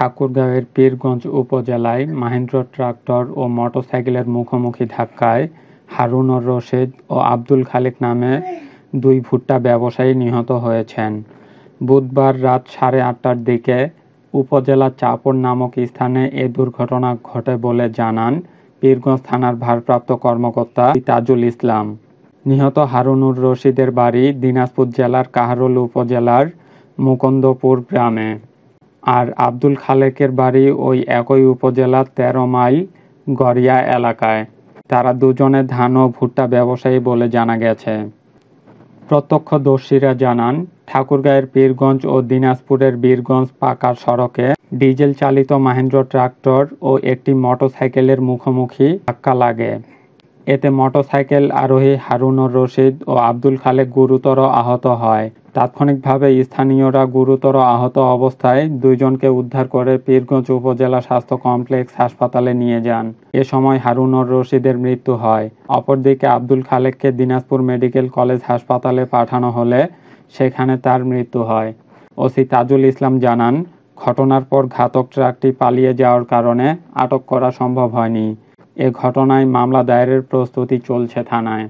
ঠাকুরগাঁওয়ের পীরগঞ্জ উপজেলায় মাহেন্দ্র ট্রাক্টর ও মোটরসাইকেলের মুখোমুখি ধাক্কায় হারুনুর রশিদ ও আব্দুল খালেক নামে দুই ভুট্টা ব্যবসায়ী নিহত হয়েছেন। বুধবার রাত 8:30টার দিকে উপজেলার চাপড় নামক স্থানে এ দুর্ঘটনা ঘটে বলে জানান পীরগঞ্জ থানার ভারপ্রাপ্ত কর্মকর্তা তাজুল ইসলাম। নিহত হারুনুর রশিদের বাড়ি দিনাজপুর জেলার কাহারোল উপজেলার মুকুন্দপুর গ্রামে, আর আব্দুল খালেকের বাড়ি ওই একই উপজেলার 13 মাইল গড়িয়া এলাকায়। তারা দুজনে ধান ও ভুট্টা ব্যবসায়ী বলে জানা গেছে। প্রত্যক্ষদর্শীরা জানান, ঠাকুরগাঁওয়ের পীরগঞ্জ ও দিনাজপুরের বীরগঞ্জ পাকা সড়কে ডিজেল চালিত মাহেন্দ্র ট্রাক্টর ও একটি মোটরসাইকেলের মুখোমুখি ধাক্কা লাগে। এতে মোটরসাইকেল আরোহী হারুনুর রশিদ ও আব্দুল খালেক গুরুতর আহত হয়। তাৎক্ষণিকভাবে স্থানীয়রা গুরুতর আহত অবস্থায় দুইজনকে উদ্ধার করে পীরগঞ্জ উপজেলা স্বাস্থ্য কমপ্লেক্স হাসপাতালে নিয়ে যান। এ সময় হারুনুর রশিদের মৃত্যু হয়। অপরদিকে আব্দুল খালেককে দিনাজপুর মেডিকেল কলেজ হাসপাতালে পাঠানো হলে সেখানে তার মৃত্যু হয়। ওসি তাজুল ইসলাম জানান, ঘটনার পর ঘাতক ট্রাকটি পালিয়ে যাওয়ার কারণে আটক করা সম্ভব হয়নি। এ ঘটনায় মামলা দায়েরের প্রস্তুতি চলছে থানায়।